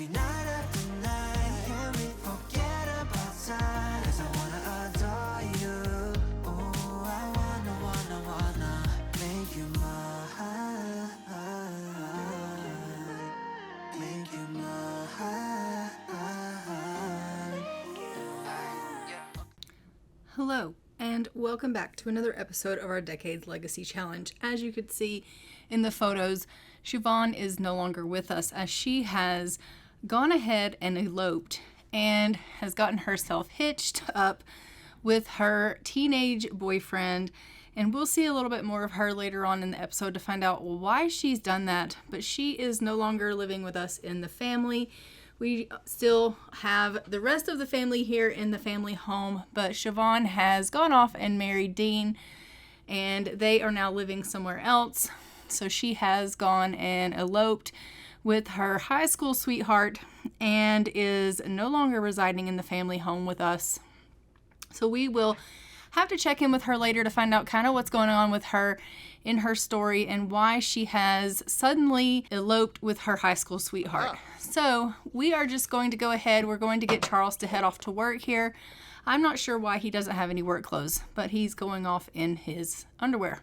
every night after night. Can we forget about time? 'Cause I wanna adore you. Oh, I wanna make you mine. Make you mine. Hello, and welcome back to another episode of our Decades Legacy Challenge. As you could see in the photos, Siobhan is no longer with us as she has gone ahead and eloped and has gotten herself hitched up with her teenage boyfriend. And we'll see a little bit more of her later on in the episode to find out why she's done that. But she is no longer living with us in the family. We still have the rest of the family here in the family home, but Siobhan has gone off and married Dean, and they are now living somewhere else. So she has gone and eloped with her high school sweetheart and is no longer residing in the family home with us. So we will have to check in with her later to find out kind of what's going on with her in her story and why she has suddenly eloped with her high school sweetheart. So we are just going to go ahead. We're going to get Charles to head off to work here. I'm not sure why he doesn't have any work clothes, but he's going off in his underwear.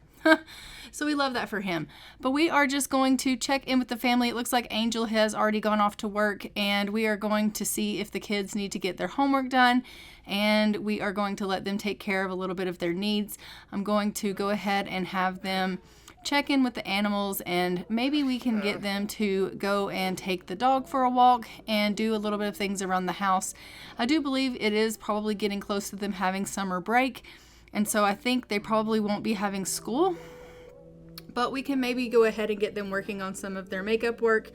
So we love that for him. But we are just going to check in with the family. It looks like Angel has already gone off to work, and we are going to see if the kids need to get their homework done, and we are going to let them take care of a little bit of their needs. I'm going to go ahead and have them check in with the animals, and maybe we can get them to go and take the dog for a walk and do a little bit of things around the house. I do believe it is probably getting close to them having summer break, and so I think they probably won't be having school, but we can maybe go ahead and get them working on some of their makeup work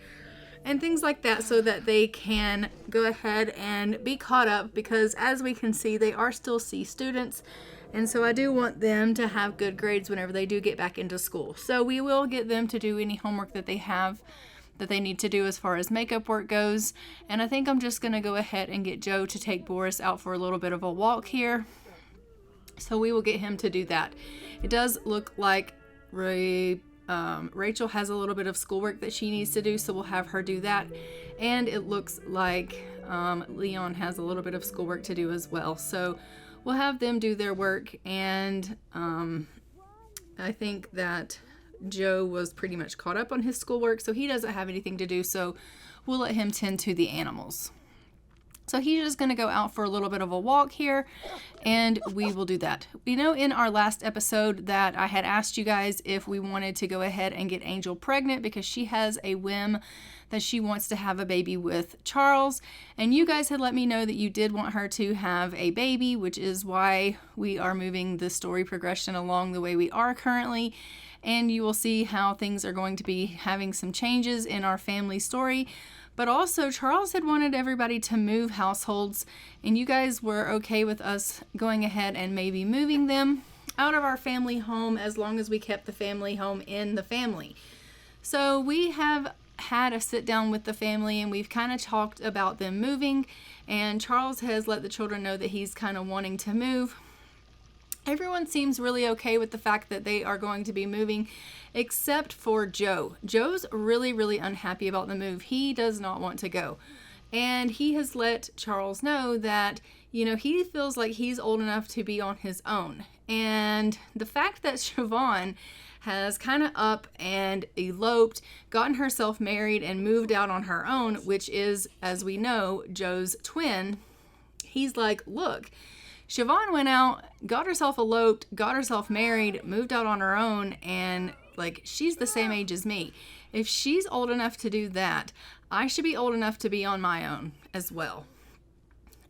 and things like that so that they can go ahead and be caught up, because as we can see, they are still C students. And so I do want them to have good grades whenever they do get back into school. So we will get them to do any homework that they have that they need to do as far as makeup work goes. And I think I'm just going to go ahead and get Joe to take Boris out for a little bit of a walk here. So we will get him to do that. It does look like Rachel has a little bit of schoolwork that she needs to do, so we'll have her do that. And it looks like Leon has a little bit of schoolwork to do as well. So we'll have them do their work, and I think that Joe was pretty much caught up on his schoolwork, so he doesn't have anything to do, so we'll let him tend to the animals. So he's just going to go out for a little bit of a walk here, and we will do that. You know, in our last episode that I had asked you guys if we wanted to go ahead and get Angel pregnant because she has a whim that she wants to have a baby with Charles, and you guys had let me know that you did want her to have a baby, which is why we are moving the story progression along the way we are currently. And you will see how things are going to be having some changes in our family story. But also, Charles had wanted everybody to move households, and you guys were okay with us going ahead and maybe moving them out of our family home as long as we kept the family home in the family. So we have had a sit down with the family, and we've kind of talked about them moving, and Charles has let the children know that he's kind of wanting to move. Everyone seems really okay with the fact that they are going to be moving, except for Joe. Joe's really, really unhappy about the move. He does not want to go. And he has let Charles know that, you know, he feels like he's old enough to be on his own. And the fact that Siobhan has kind of up and eloped, gotten herself married, and moved out on her own, which is, as we know, Joe's twin, he's like, look, Siobhan went out, got herself eloped, got herself married, moved out on her own, and like, she's the same age as me. If she's old enough to do that, I should be old enough to be on my own as well.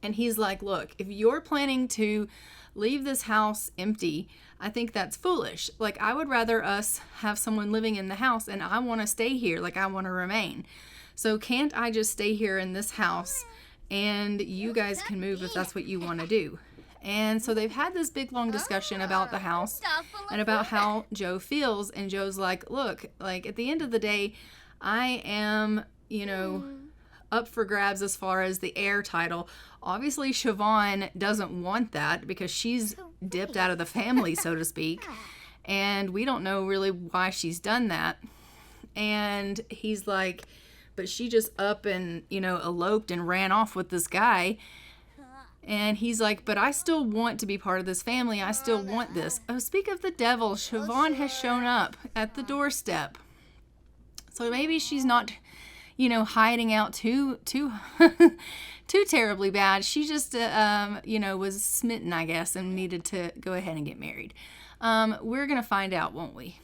And he's like, look, if you're planning to leave this house empty, I think that's foolish. Like, I would rather us have someone living in the house, and I want to stay here. Like, I want to remain. So can't I just stay here in this house, and you guys can move if that's what you want to do? And so they've had this big long discussion about the house and about how Joe feels. And Joe's like, look, like, at the end of the day, I am, you know, up for grabs as far as the heir title. Obviously, Siobhan doesn't want that because she's dipped out of the family, so to speak. And we don't know really why she's done that. And he's like, but she just up and, eloped and ran off with this guy. And he's like, but I still want to be part of this family. I still want this. Oh, speak of the devil, Siobhan has shown up at the doorstep. So maybe she's not, hiding out too terribly bad. She just, was smitten, I guess, and needed to go ahead and get married. We're going to find out, won't we?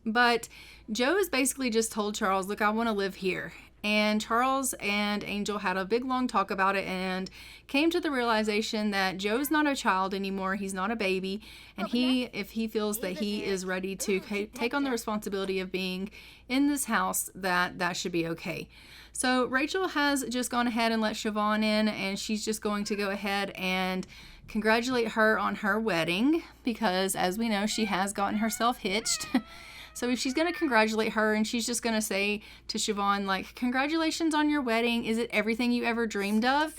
But Joe has basically just told Charles, look, I want to live here. And Charles and Angel had a big, long talk about it and came to the realization that Joe's not a child anymore. He's not a baby. And if he feels that he is ready to take on the responsibility of being in this house, that should be okay. So Rachel has just gone ahead and let Siobhan in, and she's just going to go ahead and congratulate her on her wedding because, as we know, she has gotten herself hitched. So if she's going to congratulate her, and she's just going to say to Siobhan, like, congratulations on your wedding. Is it everything you ever dreamed of?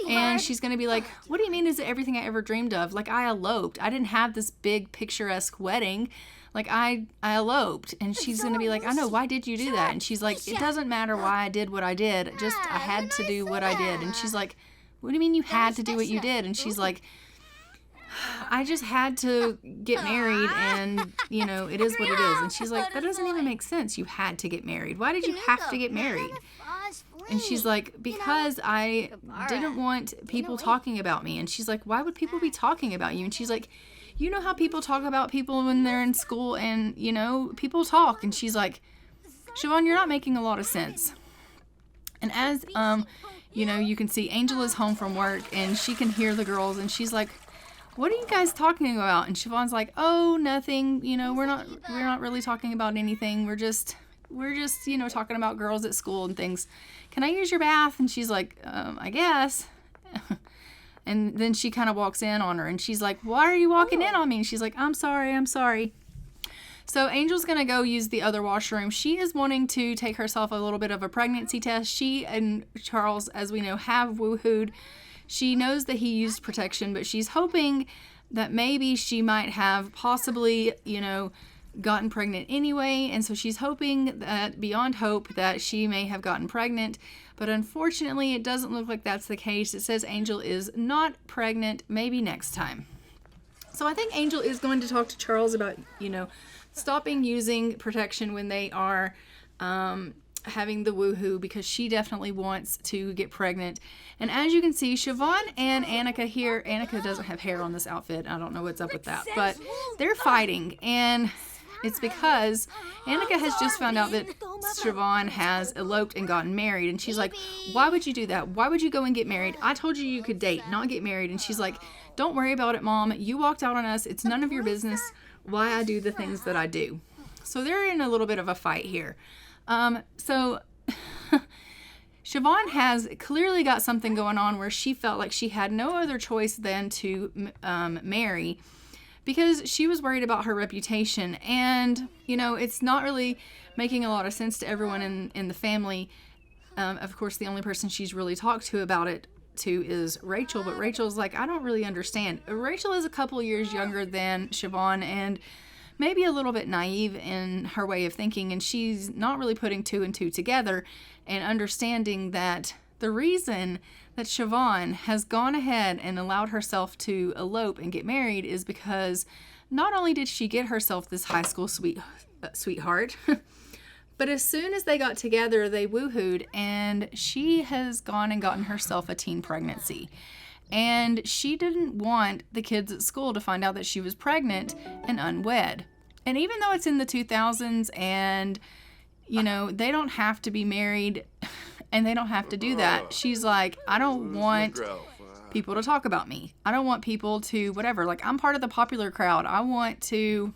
And she's going to be like, what do you mean is it everything I ever dreamed of? Like, I eloped. I didn't have this big picturesque wedding. Like, I eloped. And she's going to be like, I know, why did you do that? And she's like, it doesn't matter why I did what I did. Just, I had to do what I did. And she's like, what do you mean you had to do what you did? And she's like, I just had to get married, and, it is what it is. And she's like, that doesn't even make sense. You had to get married. Why did you have to get married? And she's like, because I didn't want people talking about me. And she's like, why would people be talking about you? And she's like, you know how people talk about people when they're in school and, people talk. And she's like, Siobhan, you're not making a lot of sense. And as, you can see Angel is home from work, and she can hear the girls, and she's like, what are you guys talking about? And Siobhan's like, oh, nothing. We're not really talking about anything. We're just talking about girls at school and things. Can I use your bath? And she's like, I guess. And then she kind of walks in on her, and she's like, why are you walking in on me? And she's like, I'm sorry. So Angel's going to go use the other washroom. She is wanting to take herself a little bit of a pregnancy test. She and Charles, as we know, have woohooed. She knows that he used protection, but she's hoping that maybe she might have possibly, gotten pregnant anyway. And so she's hoping that beyond hope that she may have gotten pregnant. But unfortunately, it doesn't look like that's the case. It says Angel is not pregnant, maybe next time. So I think Angel is going to talk to Charles about, stopping using protection when they are having the woohoo, because she definitely wants to get pregnant. And as you can see, Siobhan and Annika here, Annika doesn't have hair on this outfit. I don't know what's up with that, but they're fighting. And it's because Annika has just found out that Siobhan has eloped and gotten married. And she's like, why would you do that? Why would you go and get married? I told you you could date, not get married. And she's like, don't worry about it, Mom. You walked out on us. It's none of your business why I do the things that I do. So they're in a little bit of a fight here. So Siobhan has clearly got something going on where she felt like she had no other choice than to marry, because she was worried about her reputation. And, it's not really making a lot of sense to everyone in the family. Of course, the only person she's really talked to about it is Rachel, but Rachel's like, I don't really understand. Rachel is a couple years younger than Siobhan, and maybe a little bit naive in her way of thinking, and she's not really putting two and two together and understanding that the reason that Siobhan has gone ahead and allowed herself to elope and get married is because not only did she get herself this high school sweetheart, but as soon as they got together, they woohooed, and she has gone and gotten herself a teen pregnancy. And she didn't want the kids at school to find out that she was pregnant and unwed. And even though it's in the 2000s and, they don't have to be married and they don't have to do that, she's like, I don't want people to talk about me. I don't want people to whatever. Like, I'm part of the popular crowd. I want to,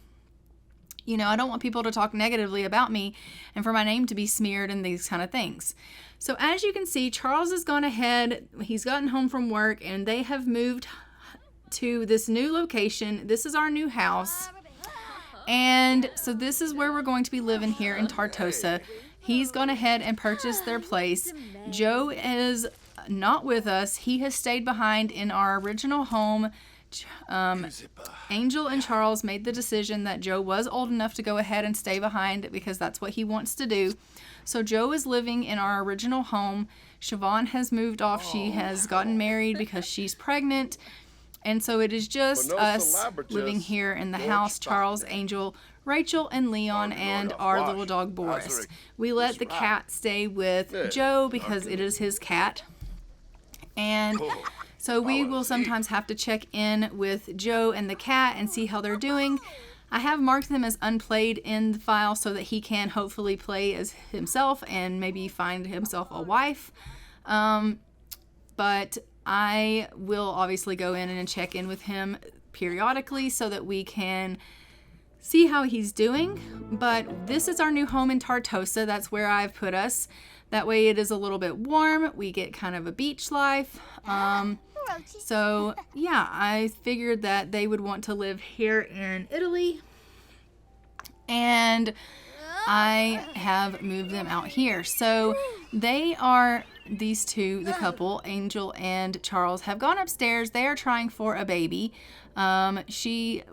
I don't want people to talk negatively about me and for my name to be smeared and these kind of things. So as you can see, Charles has gone ahead. He's gotten home from work, and they have moved to this new location. This is our new house. And so this is where we're going to be living here in Tartosa. He's gone ahead and purchased their place. Joe is not with us. He has stayed behind in our original home Angel and Charles made the decision that Joe was old enough to go ahead and stay behind because that's what he wants to do. So Joe is living in our original home. Siobhan has moved off. She has gotten married because she's pregnant. And so it is just us living here in the house, Charles, Angel, Rachel, and Leon, and our little dog Boris. We let the cat stay with Joe because it is his cat. And so we will sometimes have to check in with Joe and the cat and see how they're doing. I have marked them as unplayed in the file so that he can hopefully play as himself and maybe find himself a wife. But I will obviously go in and check in with him periodically so that we can see how he's doing. But this is our new home in Tartosa. That's where I've put us. That way it is a little bit warm. We get kind of a beach life. So yeah, I figured that they would want to live here in Italy. And I have moved them out here. So they are, these two, the couple, Angel and Charles, have gone upstairs. They are trying for a baby. She,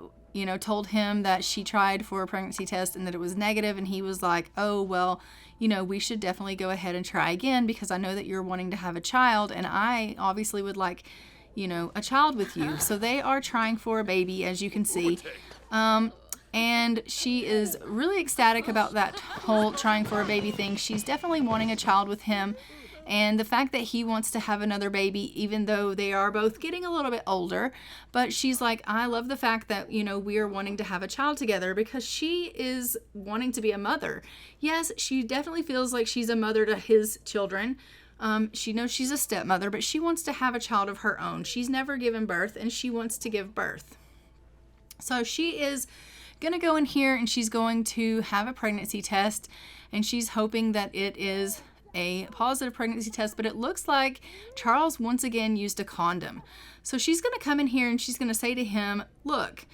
told him that she tried for a pregnancy test and that it was negative. And he was like, oh, well, we should definitely go ahead and try again because I know that you're wanting to have a child. And I obviously would like, a child with you. So they are trying for a baby, as you can see. And she is really ecstatic about that whole trying for a baby thing. She's definitely wanting a child with him. And the fact that he wants to have another baby, even though they are both getting a little bit older. But she's like, I love the fact that, we are wanting to have a child together because she is wanting to be a mother. Yes, she definitely feels like she's a mother to his children. She knows she's a stepmother, but she wants to have a child of her own. She's never given birth and she wants to give birth. So she is going to go in here and she's going to have a pregnancy test and she's hoping that it is a positive pregnancy test, but it looks like Charles once again used a condom. So she's going to come in here and she's going to say to him, look,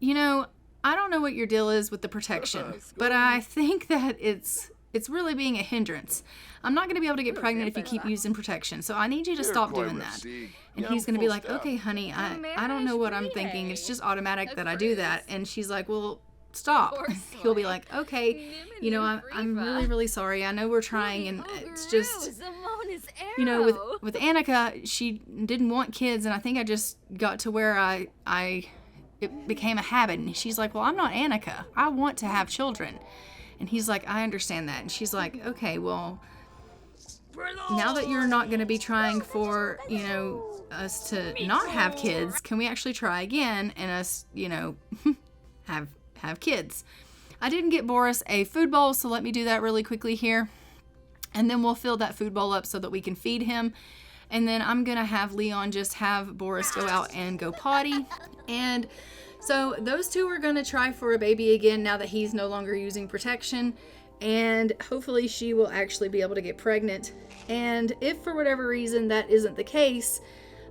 I don't know what your deal is with the protection, but I think that it's really being a hindrance. I'm not going to be able to get pregnant if you keep using protection. So I need you to stop doing that. And he's going to be like, okay, honey, I don't know what I'm thinking. It's just automatic that I do that. And she's like, well, stop. He'll be like, okay, I'm really, really sorry. I know we're trying and it's just, with Annika, she didn't want kids. And I think I just got to where it became a habit. And she's like, well, I'm not Annika. I want to have children. And he's like, I understand that. And she's like, okay, well, now that you're not going to be trying for, us to not have kids, can we actually try again and us, have kids? I didn't get Boris a food bowl, so let me do that really quickly here. And then we'll fill that food bowl up so that we can feed him. And then I'm going to have Leon just have Boris go out and go potty. And so those two are going to try for a baby again now that he's no longer using protection. And hopefully she will actually be able to get pregnant. And if for whatever reason that isn't the case,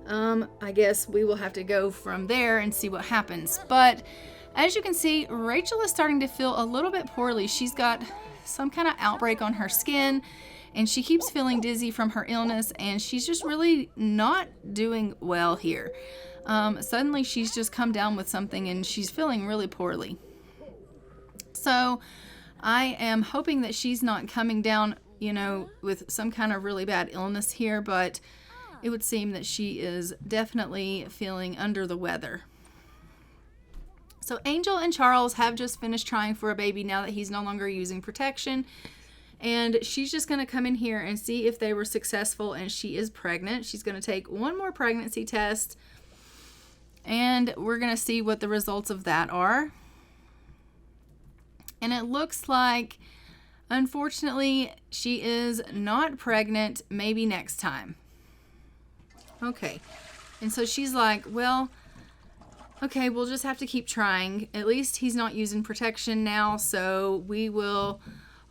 I guess we will have to go from there and see what happens. But as you can see, Rachel is starting to feel a little bit poorly. She's got some kind of outbreak on her skin and she keeps feeling dizzy from her illness and she's just really not doing well here. Suddenly she's just come down with something and she's feeling really poorly. So I am hoping that she's not coming down, with some kind of really bad illness here, but it would seem that she is definitely feeling under the weather. So Angel and Charles have just finished trying for a baby now that he's no longer using protection. And she's just going to come in here and see if they were successful and she is pregnant. She's going to take one more pregnancy test and we're going to see what the results of that are. And it looks like, unfortunately, she is not pregnant. Maybe next time. Okay. And so she's like, well, okay, we'll just have to keep trying. At least he's not using protection now, so we will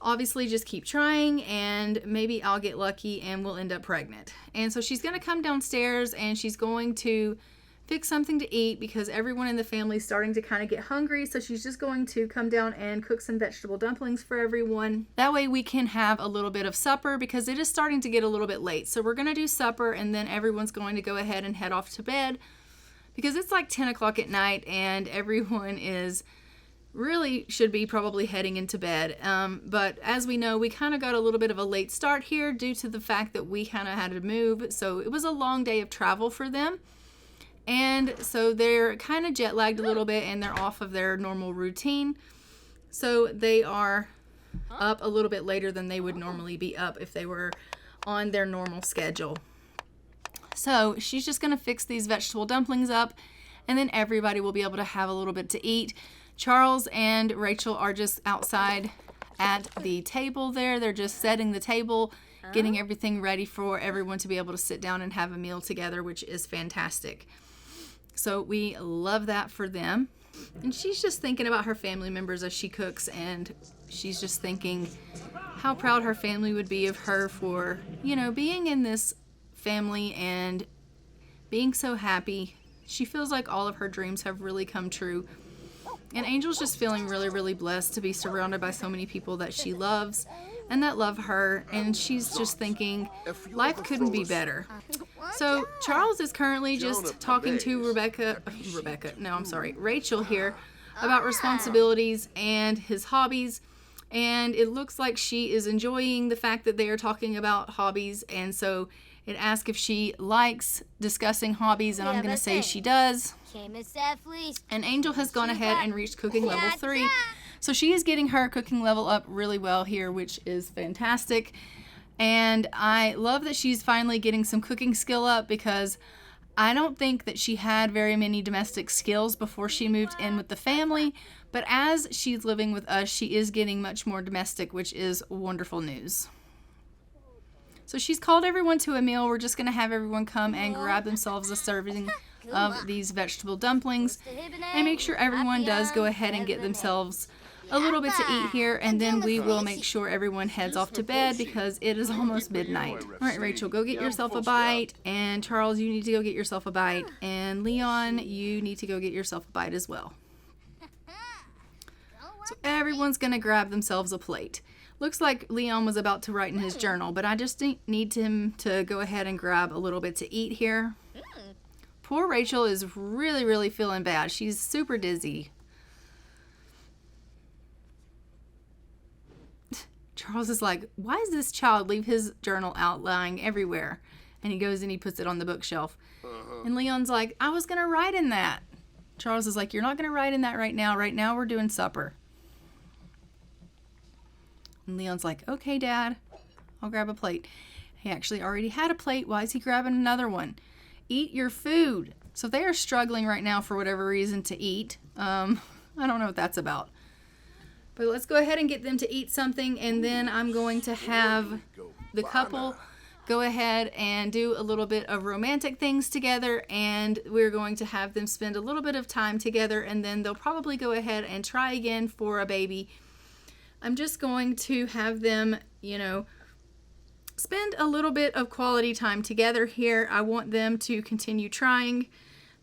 obviously just keep trying and maybe I'll get lucky and we'll end up pregnant. And so she's going to come downstairs and she's going to fix something to eat because everyone in the family is starting to kind of get hungry. So she's just going to come down and cook some vegetable dumplings for everyone. That way we can have a little bit of supper because it is starting to get a little bit late. So we're going to do supper and then everyone's going to go ahead and head off to bed because it's like 10 o'clock at night and everyone is really should be probably heading into bed. But as we know, we kind of got a little bit of a late start here due to the fact that we kind of had to move. So it was a long day of travel for them. And so they're kind of jet lagged a little bit and they're off of their normal routine. So they are up a little bit later than they would normally be up if they were on their normal schedule. So she's just going to fix these vegetable dumplings up and then everybody will be able to have a little bit to eat. Charles and Rachel are just outside at the table there. They're just setting the table, getting everything ready for everyone to be able to sit down and have a meal together, which is fantastic. So we love that for them. And she's just thinking about her family members as she cooks, and she's just thinking how proud her family would be of her for, you know, being in this family and being so happy. She feels like all of her dreams have really come true. And Angel's just feeling really, really blessed to be surrounded by so many people that she loves and that love her. And she's just thinking life couldn't be better. So Charles is currently just talking to Rachel here about responsibilities and his hobbies. And it looks like she is enjoying the fact that they are talking about hobbies. And so it asks if she likes discussing hobbies, and I'm going to say she does. And Angel has gone ahead and reached cooking level 3. So she is getting her cooking level up really well here, which is fantastic. And I love that she's finally getting some cooking skill up, because I don't think that she had very many domestic skills before she moved in with the family. But as she's living with us, she is getting much more domestic, which is wonderful news. So she's called everyone to a meal. We're just going to have everyone come and grab themselves a serving of these vegetable dumplings. And make sure everyone does go ahead and get themselves a little bit to eat here. And then we will make sure everyone heads off to bed because it is almost midnight. All right, Rachel, go get yourself a bite. And Charles, you need to go get yourself a bite. And Leon, you need to go get yourself a bite as well. So everyone's going to grab themselves a plate. Looks like Leon was about to write in his journal, but I just need him to go ahead and grab a little bit to eat here. Poor Rachel is really, really feeling bad. She's super dizzy. Charles is like, why does this child leave his journal out lying everywhere? And he goes and he puts it on the bookshelf. And Leon's like, I was going to write in that. Charles is like, you're not going to write in that right now. Right now we're doing supper. And Leon's like, okay, Dad, I'll grab a plate. He actually already had a plate. Why is he grabbing another one? Eat your food. So they are struggling right now for whatever reason to eat. I don't know what that's about. But let's go ahead and get them to eat something. And then I'm going to have the couple go ahead and do a little bit of romantic things together. And we're going to have them spend a little bit of time together. And then they'll probably go ahead and try again for a baby. I'm just going to have them, spend a little bit of quality time together here. I want them to continue trying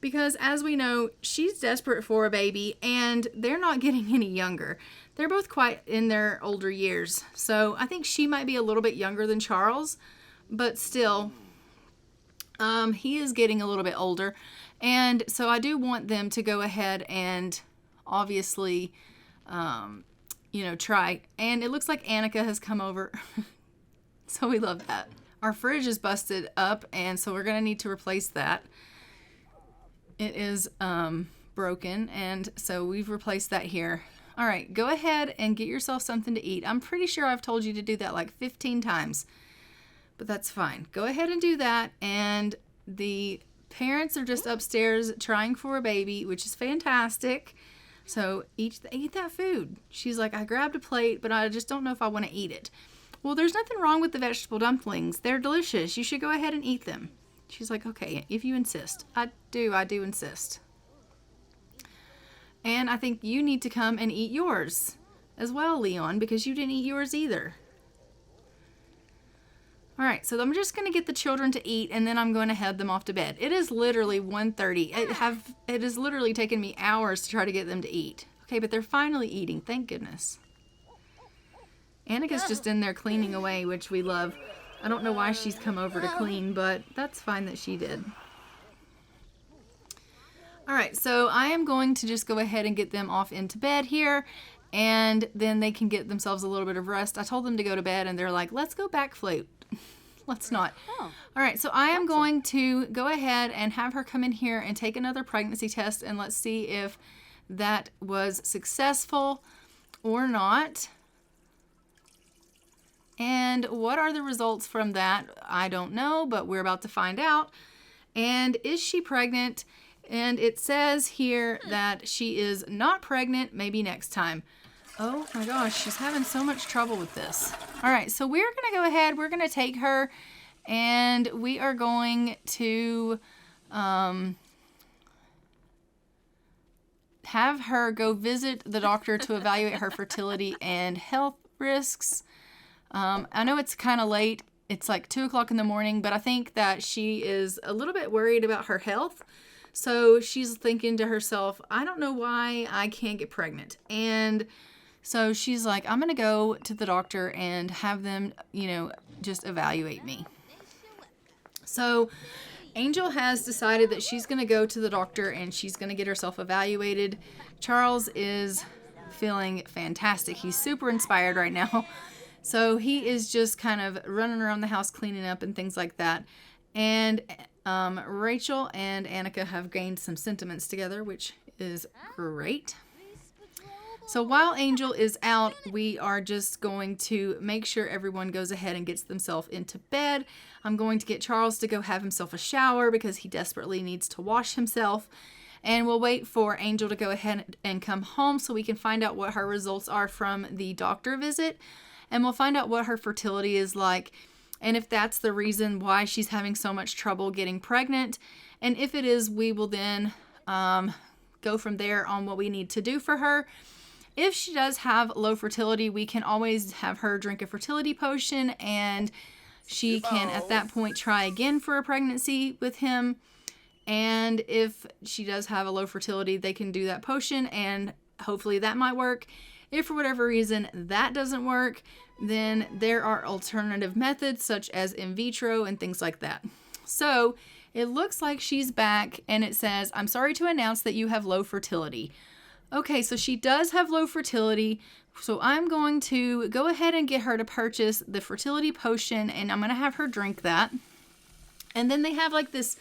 because, as we know, she's desperate for a baby and they're not getting any younger. They're both quite in their older years. So I think she might be a little bit younger than Charles, but still, he is getting a little bit older. And so I do want them to go ahead and obviously, try. And it looks like Annika has come over. So we love that. Our fridge is busted up, and so we're going to need to replace that. It is broken, and so we've replaced that here. All right, go ahead and get yourself something to eat. I'm pretty sure I've told you to do that like 15 times, but that's fine. Go ahead and do that, and the parents are just upstairs trying for a baby, which is fantastic. So eat that food. She's like, I grabbed a plate, but I just don't know if I want to eat it. Well, there's nothing wrong with the vegetable dumplings. They're delicious. You should go ahead and eat them. She's like, okay, if you insist. I do insist. And I think you need to come and eat yours as well, Leon, because you didn't eat yours either. All right, so I'm just going to get the children to eat, and then I'm going to head them off to bed. It is literally 1:30. It has literally taken me hours to try to get them to eat. Okay, but they're finally eating. Thank goodness. Annika's just in there cleaning away, which we love. I don't know why she's come over to clean, but that's fine that she did. All right, so I am going to just go ahead and get them off into bed here, and then they can get themselves a little bit of rest. I told them to go to bed, and they're like, let's go back float. Let's not. Oh. All right, so I am going to go ahead and have her come in here and take another pregnancy test, and let's see if that was successful or not. And what are the results from that? I don't know, but we're about to find out. And is she pregnant? And it says here that she is not pregnant, maybe next time. Oh my gosh, she's having so much trouble with this. All right, so we're going to go ahead. We're going to take her and we are going to have her go visit the doctor to evaluate her fertility and health risks. I know it's kind of late. It's like 2 o'clock in the morning, but I think that she is a little bit worried about her health. So she's thinking to herself, I don't know why I can't get pregnant. And so she's like, I'm going to go to the doctor and have them, just evaluate me. So Angel has decided that she's going to go to the doctor and she's going to get herself evaluated. Charles is feeling fantastic. He's super inspired right now. So he is just kind of running around the house cleaning up and things like that. And Rachel and Annika have gained some sentiments together, which is great. So while Angel is out, we are just going to make sure everyone goes ahead and gets themselves into bed. I'm going to get Charles to go have himself a shower because he desperately needs to wash himself. And we'll wait for Angel to go ahead and come home so we can find out what her results are from the doctor visit. And we'll find out what her fertility is like. And if that's the reason why she's having so much trouble getting pregnant. And if it is, we will then go from there on what we need to do for her. If she does have low fertility, we can always have her drink a fertility potion and she can at that point try again for a pregnancy with him. And if she does have a low fertility, they can do that potion and hopefully that might work. If for whatever reason that doesn't work, then there are alternative methods such as in vitro and things like that. So it looks like she's back and it says, I'm sorry to announce that you have low fertility. Okay, so she does have low fertility. So I'm going to go ahead and get her to purchase the fertility potion and I'm going to have her drink that. And then they have like this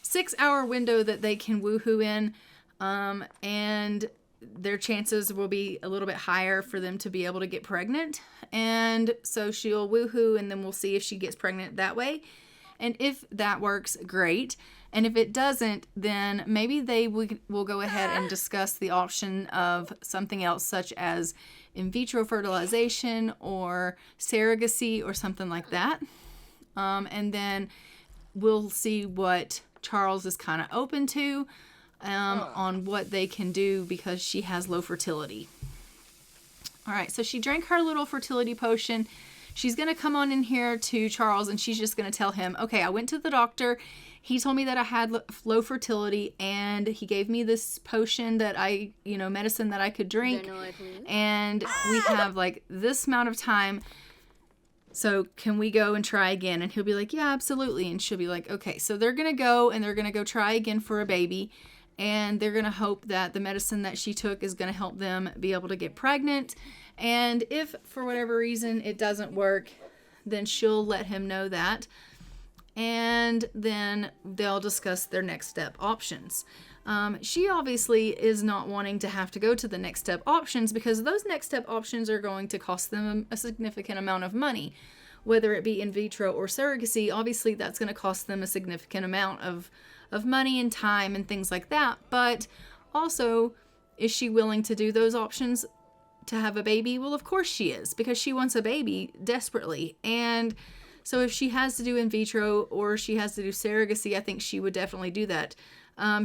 6-hour window that they can woohoo in. And their chances will be a little bit higher for them to be able to get pregnant. And so she'll woohoo and then we'll see if she gets pregnant that way. And if that works, great. And if it doesn't, then maybe they will go ahead and discuss the option of something else such as in vitro fertilization or surrogacy or something like that. And then we'll see what Charles is kind of open to. On what they can do because she has low fertility. All right, so she drank her little fertility potion. She's going to come on in here to Charles and she's just going to tell him, okay, I went to the doctor. He told me that I had low fertility and he gave me this potion that medicine that I could drink. And we have like this amount of time. So can we go and try again? And he'll be like, yeah, absolutely. And she'll be like, okay. So they're going to go and they're going to go try again for a baby. And they're going to hope that the medicine that she took is going to help them be able to get pregnant. And if for whatever reason it doesn't work, then she'll let him know that. And then they'll discuss their next step options. She obviously is not wanting to have to go to the next step options because those next step options are going to cost them a significant amount of money. Whether it be in vitro or surrogacy, obviously that's going to cost them a significant amount of money and time and things like that. But also, is she willing to do those options to have a baby? Well, of course she is, because she wants a baby desperately. And so if she has to do in vitro or she has to do surrogacy, I think she would definitely do that.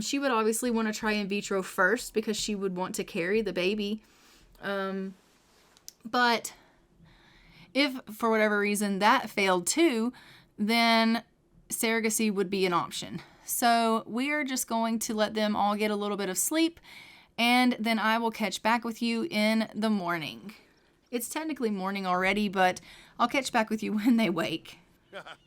She would obviously want to try in vitro first because she would want to carry the baby. But if for whatever reason that failed too, then surrogacy would be an option. So we are just going to let them all get a little bit of sleep and then I will catch back with you in the morning. It's technically morning already, but I'll catch back with you when they wake.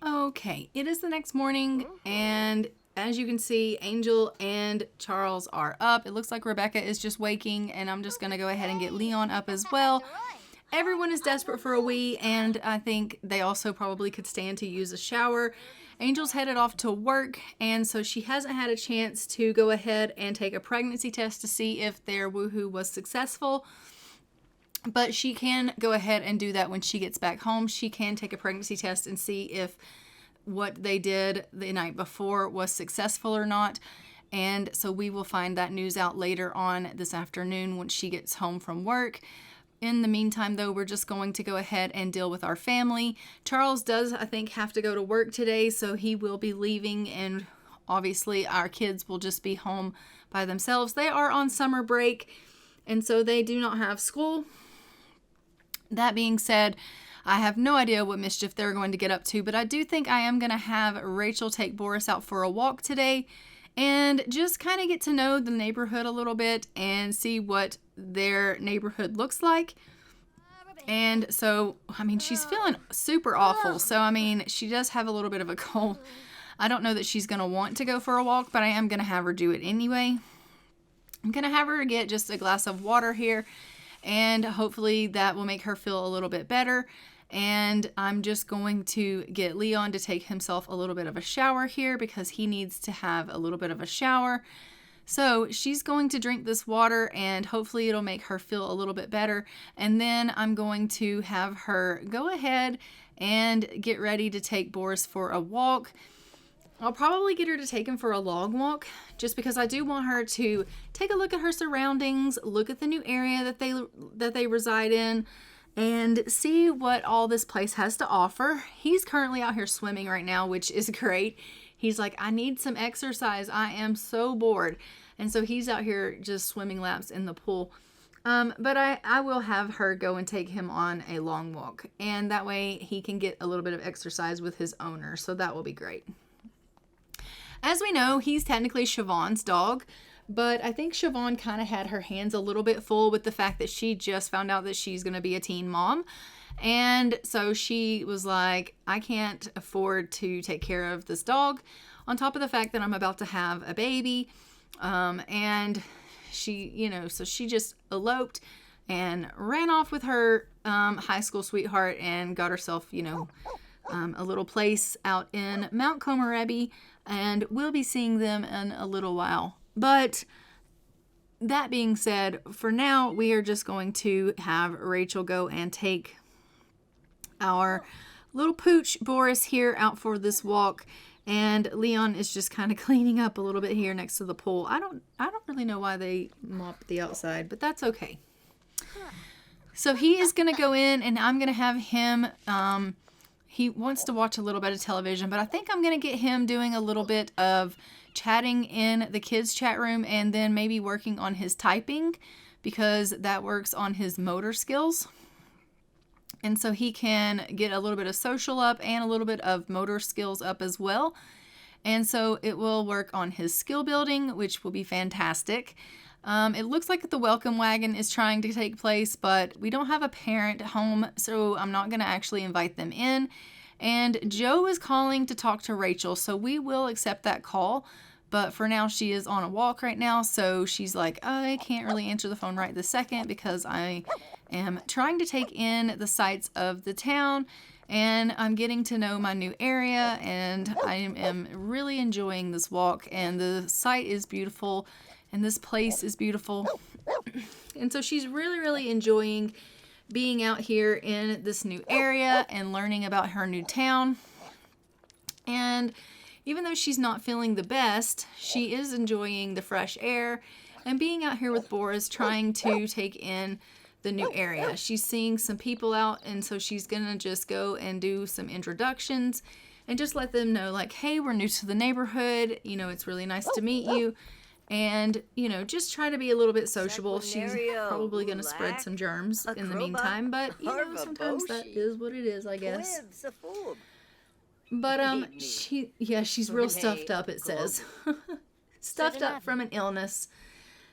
Okay, it is the next morning and as you can see, Angel and Charles are up. It looks like Rebecca is just waking, and I'm just going to go ahead and get Leon up as well. Everyone is desperate for a wee, and I think they also probably could stand to use a shower. Angel's headed off to work, and so she hasn't had a chance to go ahead and take a pregnancy test to see if their woohoo was successful. But she can go ahead and do that when she gets back home. She can take a pregnancy test and see if what they did the night before was successful or not. And so we will find that news out later on this afternoon when she gets home from work. In the meantime, though, we're just going to go ahead and deal with our family. Charles does, I think, have to go to work today, so he will be leaving, and obviously our kids will just be home by themselves. They are on summer break, and so they do not have school. That being said, I have no idea what mischief they're going to get up to, but I do think I am going to have Rachel take Boris out for a walk today and just kind of get to know the neighborhood a little bit and see what their neighborhood looks like. And so, I mean, she's feeling super awful. So, I mean, she does have a little bit of a cold. I don't know that she's going to want to go for a walk, but I am going to have her do it anyway. I'm going to have her get just a glass of water here, and hopefully that will make her feel a little bit better. And I'm just going to get Leon to take himself a little bit of a shower here because he needs to have a little bit of a shower. So she's going to drink this water, and hopefully it'll make her feel a little bit better. And then I'm going to have her go ahead and get ready to take Boris for a walk. I'll probably get her to take him for a long walk just because I do want her to take a look at her surroundings, look at the new area that they reside in, and see what all this place has to offer. He's currently out here swimming right now, which is great. He's like, I need some exercise. I am so bored. And so he's out here just swimming laps in the pool. But I will have her go and take him on a long walk. And that way he can get a little bit of exercise with his owner. So that will be great. As we know, he's technically Siobhan's dog. But I think Siobhan kind of had her hands a little bit full with the fact that she just found out that she's going to be a teen mom. And so she was like, I can't afford to take care of this dog on top of the fact that I'm about to have a baby. And she, so she just eloped and ran off with her high school sweetheart and got herself, a little place out in Mount Comarebi. And we'll be seeing them in a little while. But that being said, for now, we are just going to have Rachel go and take our little pooch Boris here out for this walk. And Leon is just kind of cleaning up a little bit here next to the pool. I don't really know why they mop the outside, but that's okay. So he is going to go in, and I'm going to have him, he wants to watch a little bit of television, but I think I'm going to get him doing a little bit of chatting in the kids chat room, and then maybe working on his typing because that works on his motor skills. And so he can get a little bit of social up and a little bit of motor skills up as well. And so it will work on his skill building, which will be fantastic. It looks like the welcome wagon is trying to take place, but we don't have a parent home, so I'm not going to actually invite them in. And Joe is calling to talk to Rachel, so we will accept that call. But for now, she is on a walk right now, so she's like, I can't really answer the phone right this second because I am trying to take in the sights of the town, and I'm getting to know my new area, and I am really enjoying this walk, and the site is beautiful, and this place is beautiful. And so she's really, really enjoying being out here in this new area and learning about her new town. And even though she's not feeling the best, she is enjoying the fresh air and being out here with Boris, trying to take in the new area. She's seeing some people out, and so she's gonna just go and do some introductions and just let them know, like, hey, we're new to the neighborhood, it's really nice to meet you. And, just try to be a little bit sociable. She's probably going to spread some germs in the meantime, but, sometimes that is what it is, I guess. But, she's real stuffed up, it says. Stuffed up from an illness.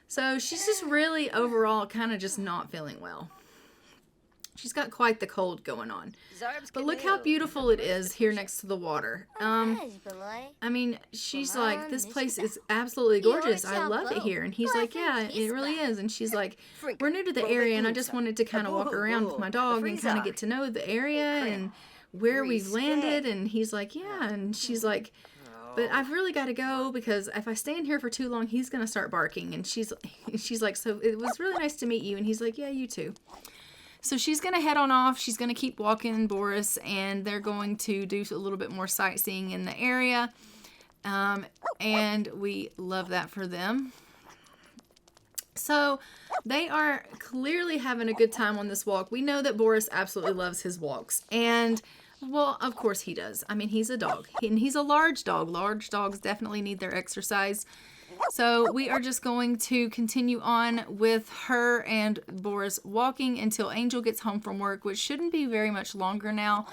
So she's just really overall kind of just not feeling well. She's got quite the cold going on. But look how beautiful it is here next to the water. I mean, she's like, this place is absolutely gorgeous. I love it here. And he's like, yeah, it really is. And she's like, we're new to the area, and I just wanted to kind of walk around with my dog and kind of get to know the area and where we've landed. And he's like, yeah. And she's like, but I've really got to go, because if I stand here for too long, he's going to start barking. And she's like, so it was really nice to meet you. And he's like, yeah, you too. So she's going to head on off. She's going to keep walking Boris, and they're going to do a little bit more sightseeing in the area. And we love that for them. So they are clearly having a good time on this walk. We know that Boris absolutely loves his walks. And, well, of course he does. I mean, he's a dog. And he's a large dog. Large dogs definitely need their exercise. So we are just going to continue on with her and Boris walking until Angel gets home from work, which shouldn't be very much longer now.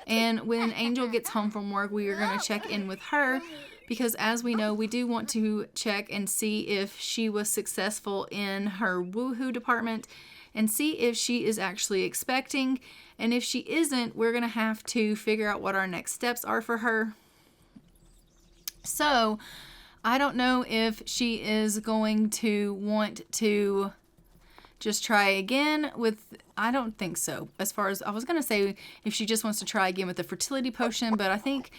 And when Angel gets home from work, we are going to check in with her, because as we know, we do want to check and see if she was successful in her woohoo department and see if she is actually expecting. And if she isn't, we're going to have to figure out what our next steps are for her. So I don't know if she is going to want to just try again with, I don't think so. As far as, I was going to say if she just wants to try again with the fertility potion, but I think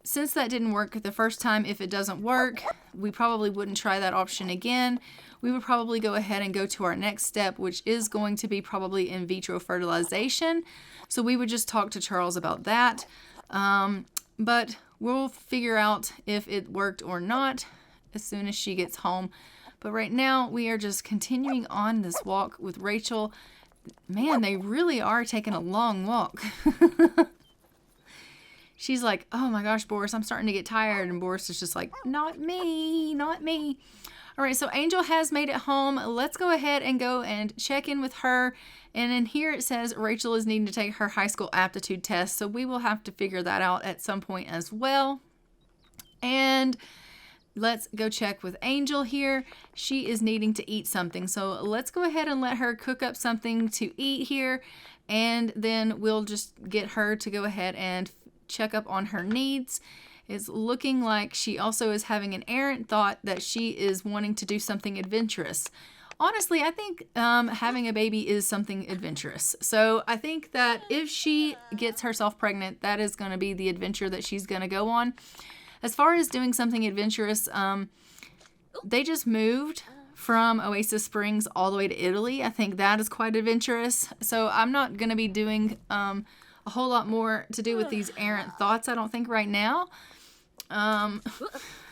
since that didn't work the first time, if it doesn't work, we probably wouldn't try that option again. We would probably go ahead and go to our next step, which is going to be probably in vitro fertilization. So we would just talk to Charles about that. But we'll figure out if it worked or not as soon as she gets home. But right now, we are just continuing on this walk with Rachel. Man, they really are taking a long walk. She's like, oh my gosh, Boris, I'm starting to get tired. And Boris is just like, not me, not me. All right, so Angel has made it home. Let's go ahead and go and check in with her. And in here it says Rachel is needing to take her high school aptitude test. So we will have to figure that out at some point as well. And let's go check with Angel here. She is needing to eat something. So let's go ahead and let her cook up something to eat here. And then we'll just get her to go ahead and check up on her needs. It's looking like she also is having an errant thought that she is wanting to do something adventurous. Honestly, I think having a baby is something adventurous. So I think that if she gets herself pregnant, that is going to be the adventure that she's going to go on. As far as doing something adventurous, they just moved from Oasis Springs all the way to Italy. I think that is quite adventurous. So I'm not going to be doing a whole lot more to do with these errant thoughts, I don't think, right now.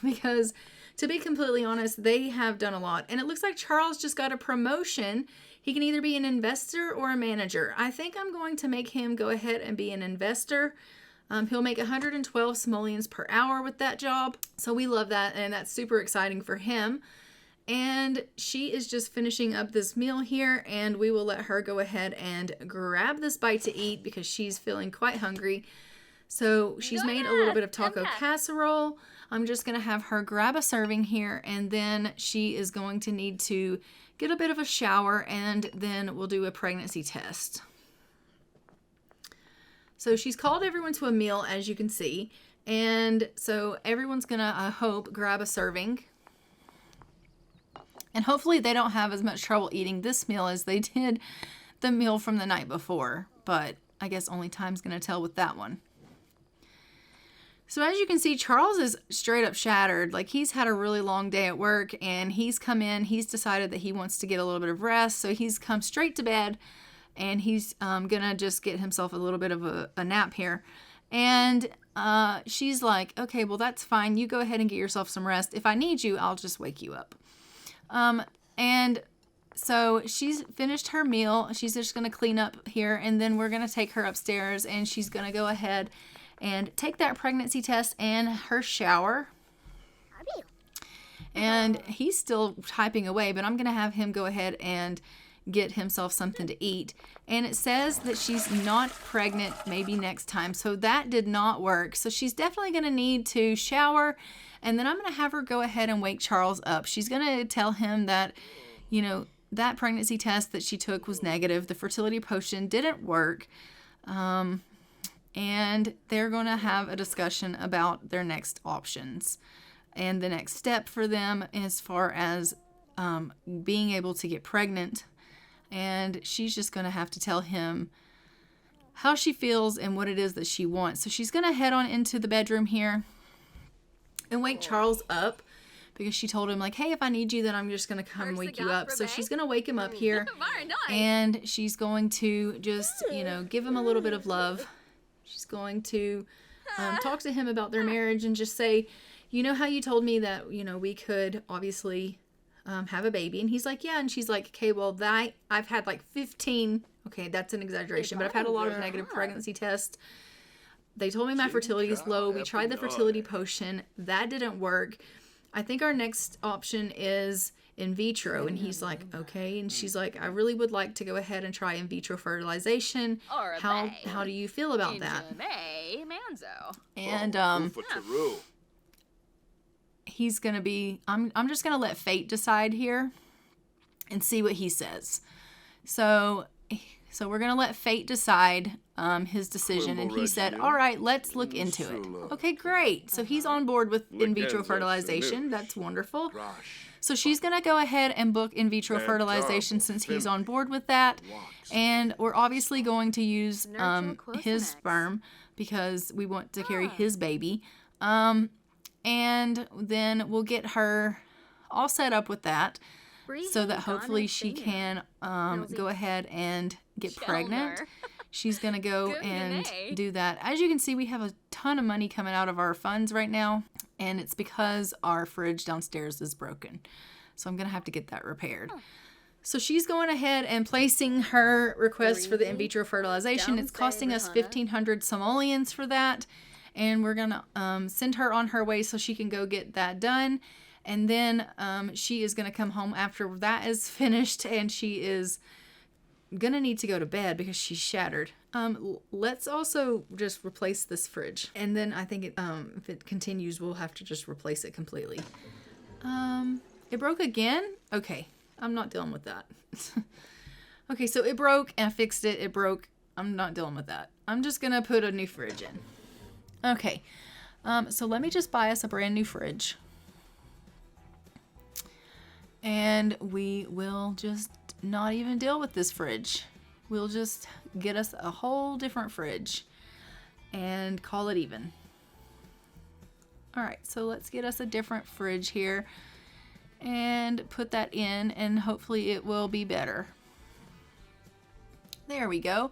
Because to be completely honest, they have done a lot. And it looks like Charles just got a promotion. He can either be an investor or a manager. I think I'm going to make him go ahead and be an investor. He'll make 112 simoleons per hour with that job. So we love that, and that's super exciting for him. And she is just finishing up this meal here, and we will let her go ahead and grab this bite to eat because she's feeling quite hungry. So she's made a little bit of taco casserole. I'm just going to have her grab a serving here, and then she is going to need to get a bit of a shower, and then we'll do a pregnancy test. So she's called everyone to a meal, as you can see. And so everyone's going to, I hope, grab a serving. And hopefully they don't have as much trouble eating this meal as they did the meal from the night before. But I guess only time's going to tell with that one. So as you can see, Charles is straight up shattered. Like, he's had a really long day at work, and he's come in. He's decided that he wants to get a little bit of rest. So he's come straight to bed, and he's going to just get himself a little bit of a nap here. And she's like, okay, well, that's fine. You go ahead and get yourself some rest. If I need you, I'll just wake you up. And so she's finished her meal. She's just going to clean up here, and then we're going to take her upstairs, and she's going to go ahead and take that pregnancy test and her shower. And he's still typing away, but I'm going to have him go ahead and get himself something to eat. And it says that she's not pregnant, maybe next time. So that did not work. So she's definitely going to need to shower. And then I'm going to have her go ahead and wake Charles up. She's going to tell him that, you know, that pregnancy test that she took was negative. The fertility potion didn't work. And they're going to have a discussion about their next options and the next step for them as far as being able to get pregnant. And she's just going to have to tell him how she feels and what it is that she wants. So she's going to head on into the bedroom here and wake Charles up, because she told him, like, hey, if I need you, then I'm just going to come wake you up. So she's going to wake him up here, and she's going to just, give him a little bit of love. She's going to talk to him about their marriage and just say, you know how you told me that, we could obviously have a baby? And he's like, yeah. And she's like, okay, well, I've had like 15, okay, that's an exaggeration, but I've had a lot of negative pregnancy tests. They told me my fertility is low. We tried the fertility potion. That didn't work. I think our next option is in vitro. And he's like, okay. And she's like, I really would like to go ahead and try in vitro fertilization. How do you feel about that? And he's going to be, I'm just going to let fate decide here and see what he says. So we're going to let fate decide his decision. And he said, all right, let's look into it. Okay, great. So he's on board with in vitro fertilization. That's wonderful. So she's going to go ahead and book in vitro fertilization since he's on board with that. And we're obviously going to use his sperm because we want to carry his baby. And then we'll get her all set up with that so that hopefully she can go ahead and get pregnant. She's going to go and do that. As you can see, we have a ton of money coming out of our funds right now. And it's because our fridge downstairs is broken. So I'm going to have to get that repaired. So she's going ahead and placing her request for the in vitro fertilization. It's costing us 1,500 simoleons for that. And we're going to send her on her way so she can go get that done. And then she is going to come home after that is finished. And she is going to need to go to bed because she's shattered. Let's also just replace this fridge. And then I think if it continues, we'll have to just replace it completely. It broke again? Okay, I'm not dealing with that. Okay, so it broke and I fixed it. It broke. I'm not dealing with that. I'm just going to put a new fridge in. Okay, so let me just buy us a brand new fridge. And we will just not even deal with this fridge. We'll just get us a whole different fridge and call it even. All right, so let's get us a different fridge here and put that in, and hopefully it will be better. There we go.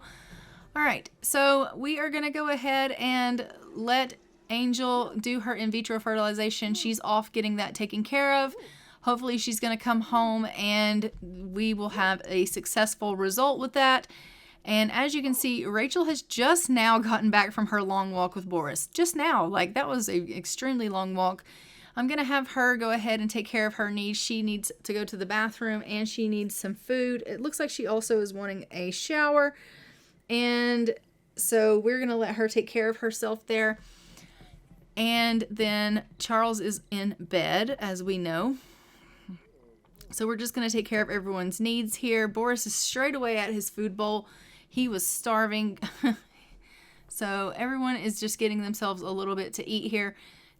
All right, so we are going to go ahead and let Angel do her in vitro fertilization. She's off getting that taken care of. Hopefully she's going to come home and we will have a successful result with that. And as you can see, Rachel has just now gotten back from her long walk with Boris. Just now. Like, that was an extremely long walk. I'm going to have her go ahead and take care of her needs. She needs to go to the bathroom and she needs some food. It looks like she also is wanting a shower. And so we're going to let her take care of herself there. And then Charles is in bed, as we know. So we're just going to take care of everyone's needs here. Boris is straight away at his food bowl. He was starving. So everyone is just getting themselves a little bit to eat here.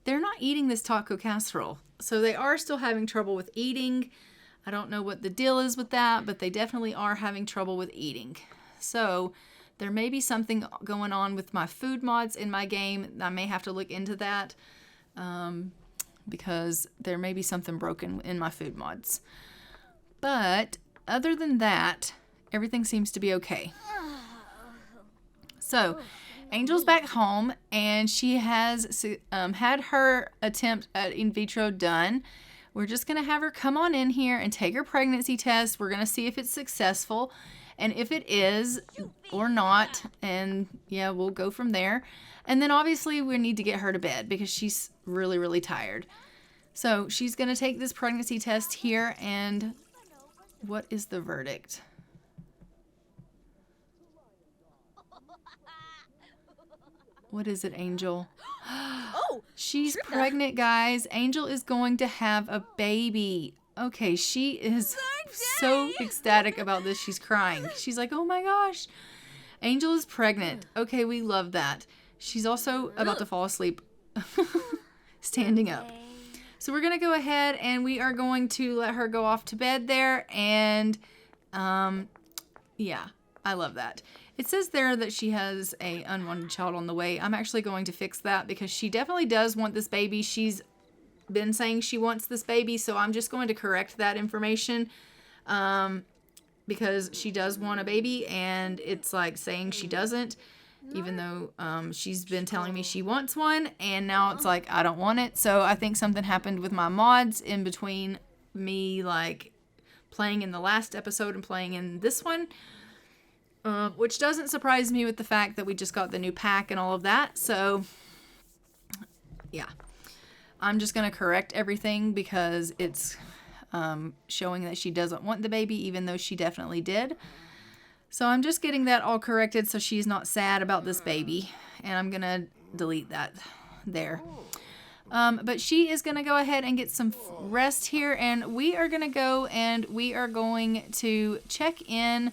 They're not eating this taco casserole. So they are still having trouble with eating. I don't know what the deal is with that, but they definitely are having trouble with eating. So there may be something going on with my food mods in my game. I may have to look into that. Because there may be something broken in my food mods. But other than that, everything seems to be okay. So Angel's back home and she has had her attempt at in vitro done. We're just going to have her come on in here and take her pregnancy test. We're going to see if it's successful and if it is or not. And yeah, we'll go from there. And then obviously we need to get her to bed because she's really, really tired. So she's going to take this pregnancy test here. And what is the verdict? What is it, Angel? Oh, she's pregnant, guys. Angel is going to have a baby. Okay, she is so ecstatic about this. She's crying. She's like, oh my gosh, Angel is pregnant. Okay, we love that. She's also about to fall asleep, standing up. So we're going to go ahead and we are going to let her go off to bed there. And yeah, I love that. It says there that she has a unwanted child on the way. I'm actually going to fix that because she definitely does want this baby. She's been saying she wants this baby, so I'm just going to correct that information because she does want a baby, and it's like saying she doesn't, even though she's been telling me she wants one, and now it's like I don't want it. So I think something happened with my mods in between me like playing in the last episode and playing in this one, which doesn't surprise me with the fact that we just got the new pack and all of that. So yeah, I'm just going to correct everything because it's showing that she doesn't want the baby, even though she definitely did. So I'm just getting that all corrected so she's not sad about this baby. And I'm going to delete that there. But she is going to go ahead and get some rest here. And we are going to go and we are going to check in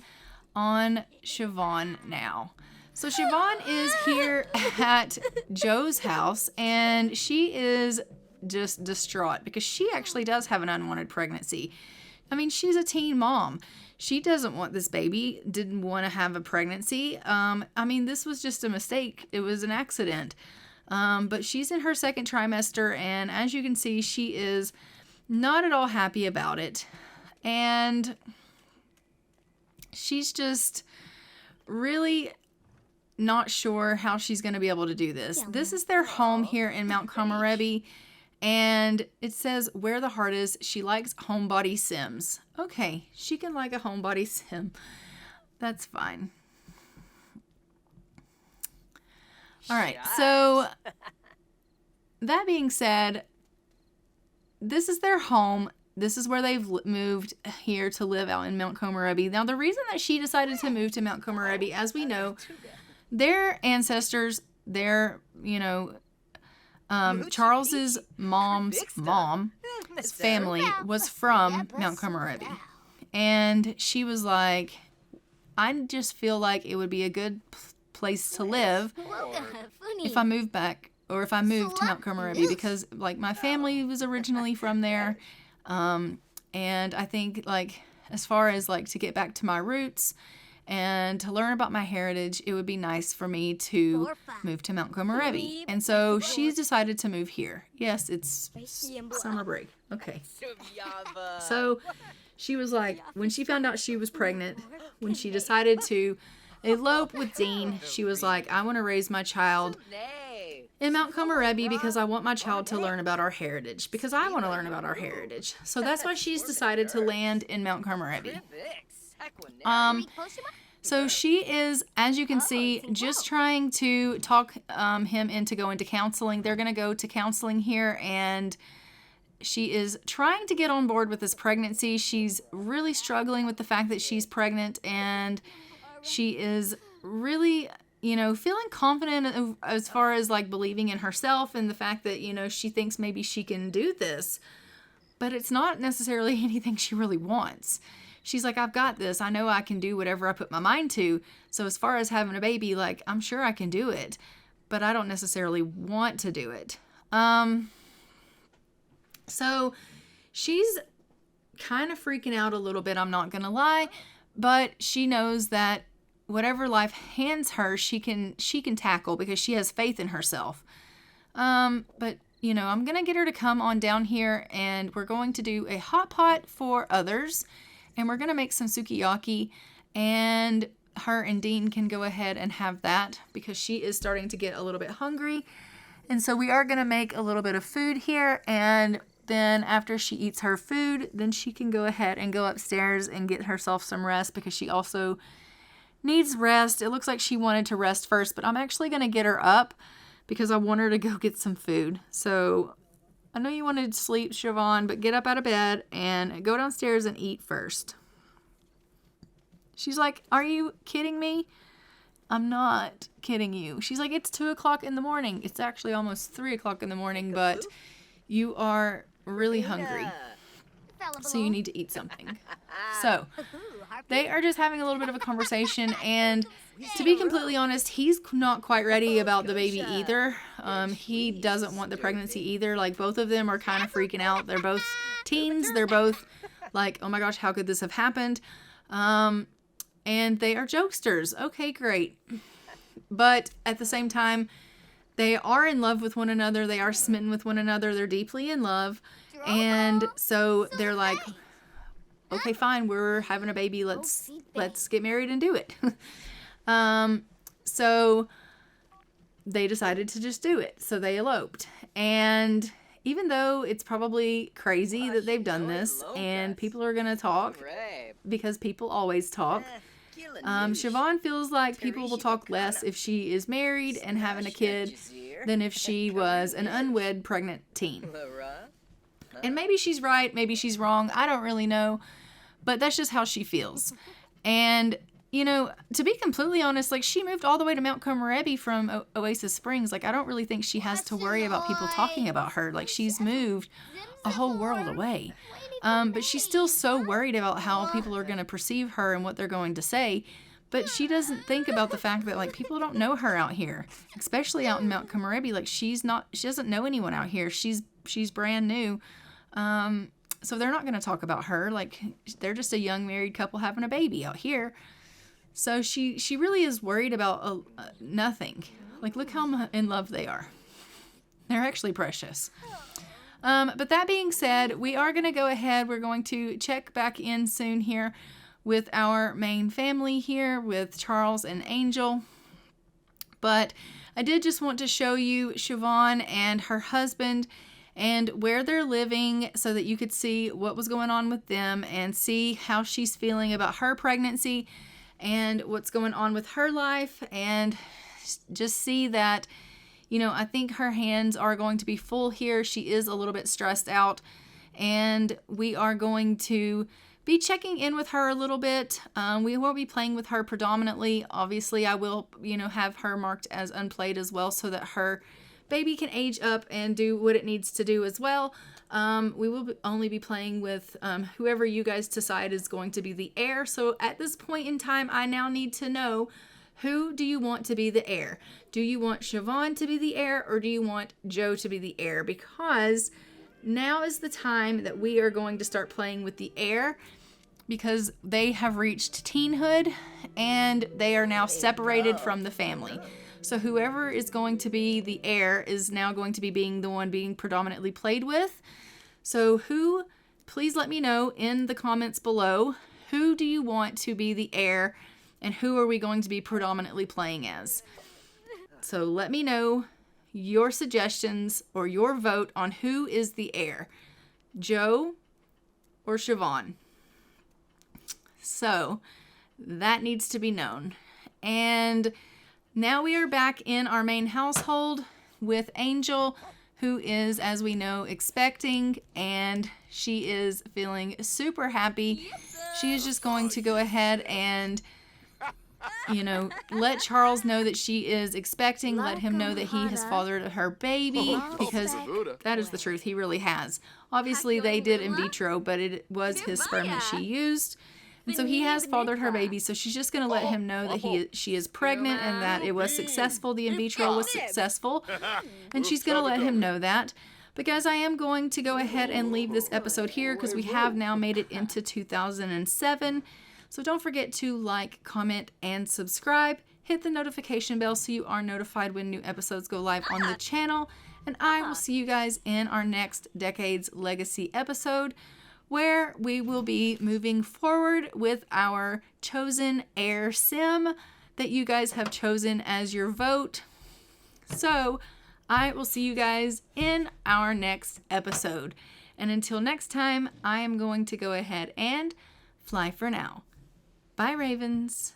on Siobhan now. So Siobhan is here at Joe's house, and she is just distraught because she actually does have an unwanted pregnancy. I mean, she's a teen mom. She doesn't want this baby, didn't want to have a pregnancy. I mean, this was just a mistake. It was an accident. But she's in her second trimester, and as you can see, she is not at all happy about it. And she's just really not sure how she's going to be able to do this. This is their home here in Mount Komorebi, and it says where the heart is, she likes homebody sims. Okay, she can like a homebody sim. That's fine. All right, so that being said, this is their home. This is where they've moved here to live out in Mount Komorebi. Now, the reason that she decided to move to Mount Komorebi, as we know, their ancestors, their, Charles's mom's family was from Mount Komorebi. And she was like, I just feel like it would be a good place to live if I move back, or if I moved to Mount Komorebi, because like my family was originally from there. And I think like as far as like to get back to my roots and to learn about my heritage, it would be nice for me to move to Mount Komorebi. And so she's decided to move here. Yes, it's summer break. Okay. So she was like, when she found out she was pregnant, when she decided to elope with Dean, she was like, I want to raise my child in Mount Komorebi because I want my child to learn about our heritage, because I want to learn about our heritage. So that's why she's decided to land in Mount Komorebi. So she is, as you can see, just trying to talk him into going to counseling. They're going to go to counseling here, and she is trying to get on board with this pregnancy. She's really struggling with the fact that she's pregnant, and she is really, feeling confident as far as like believing in herself and the fact that, she thinks maybe she can do this, but it's not necessarily anything she really wants. She's like, I've got this. I know I can do whatever I put my mind to. So as far as having a baby, like, I'm sure I can do it, but I don't necessarily want to do it. So she's kind of freaking out a little bit, I'm not going to lie, but she knows that whatever life hands her, she can tackle because she has faith in herself. But I'm going to get her to come on down here, and we're going to do a hot pot for others, and we're going to make some sukiyaki, and her and Dean can go ahead and have that because she is starting to get a little bit hungry. And so we are going to make a little bit of food here, and then after she eats her food, then she can go ahead and go upstairs and get herself some rest because she also needs rest. It looks like she wanted to rest first, but I'm actually going to get her up because I want her to go get some food. So I know you wanted to sleep, Siobhan, but get up out of bed and go downstairs and eat first. She's like, are you kidding me? I'm not kidding you. She's like, it's 2:00 in the morning. It's actually almost 3:00 in the morning, but you are really hungry. So you need to eat something. So they are just having a little bit of a conversation, and to be completely honest, he's not quite ready about the baby either. He doesn't want the pregnancy either. Like, both of them are kind of freaking out. They're both teens. They're both like, oh my gosh, how could this have happened? And they are jokesters. Okay, great. But at the same time, they are in love with one another. They are smitten with one another. They're deeply in love. And so they're like, okay, fine, we're having a baby. Let's get married and do it. So they decided to just do it. So they eloped. And even though it's probably crazy that they've done this and people are going to talk, because people always talk, Siobhan feels like people will talk less if she is married and having a kid than if she was an unwed pregnant teen. And maybe she's right, maybe she's wrong, I don't really know, but that's just how she feels. And, you know, to be completely honest, like, she moved all the way to Mount Komorebi from Oasis Springs. Like, I don't really think she has to worry about people talking about her. Like, she's moved a whole world away. But she's still so worried about how people are going to perceive her and what they're going to say. But she doesn't think about the fact that, like, people don't know her out here, especially out in Mount Komorebi. Like, she doesn't know anyone out here. She's brand new. So they're not going to talk about her. Like, they're just a young married couple having a baby out here. So she really is worried about nothing. Like, look how in love they are. They're actually precious. But that being said, we are going to go ahead. We're going to check back in soon here with our main family here with Charles and Angel. But I did just want to show you Siobhan and her husband and where they're living so that you could see what was going on with them and see how she's feeling about her pregnancy and what's going on with her life, and just see that, you know, I think her hands are going to be full here. She is a little bit stressed out, and we are going to be checking in with her a little bit. We won't be playing with her predominantly. Obviously, I will, you know, have her marked as unplayed as well so that her baby can age up and do what it needs to do as well. We will only be playing with whoever you guys decide is going to be the heir. So at this point in time, I now need to know, who do you want to be the heir? Do you want Siobhan to be the heir, or do you want Joe to be the heir? Because now is the time that we are going to start playing with the heir, because they have reached teenhood and they are now separated from the family. So whoever is going to be the heir is now going to be the one being predominantly played with. So please let me know in the comments below, who do you want to be the heir and who are we going to be predominantly playing as? So let me know your suggestions or your vote on who is the heir, Joe or Siobhan. So that needs to be known. And now we are back in our main household with Angel, who is, as we know, expecting, and she is feeling super happy. She is just going to go ahead and, you know, let Charles know that she is expecting, let him know that he has fathered her baby, because that is the truth, he really has. Obviously, they did in vitro, but it was his sperm that she used. And so he has fathered her baby, so she's just going to let him know that she is pregnant and that it was successful. The in vitro was successful. And she's going to let him know that. But guys, I am going to go ahead and leave this episode here because we have now made it into 2007. So don't forget to like, comment, and subscribe. Hit the notification bell so you are notified when new episodes go live on the channel. And I will see you guys in our next Decades Legacy episode, where we will be moving forward with our chosen heir sim that you guys have chosen as your vote. So I will see you guys in our next episode. And until next time, I am going to go ahead and fly for now. Bye, Ravens.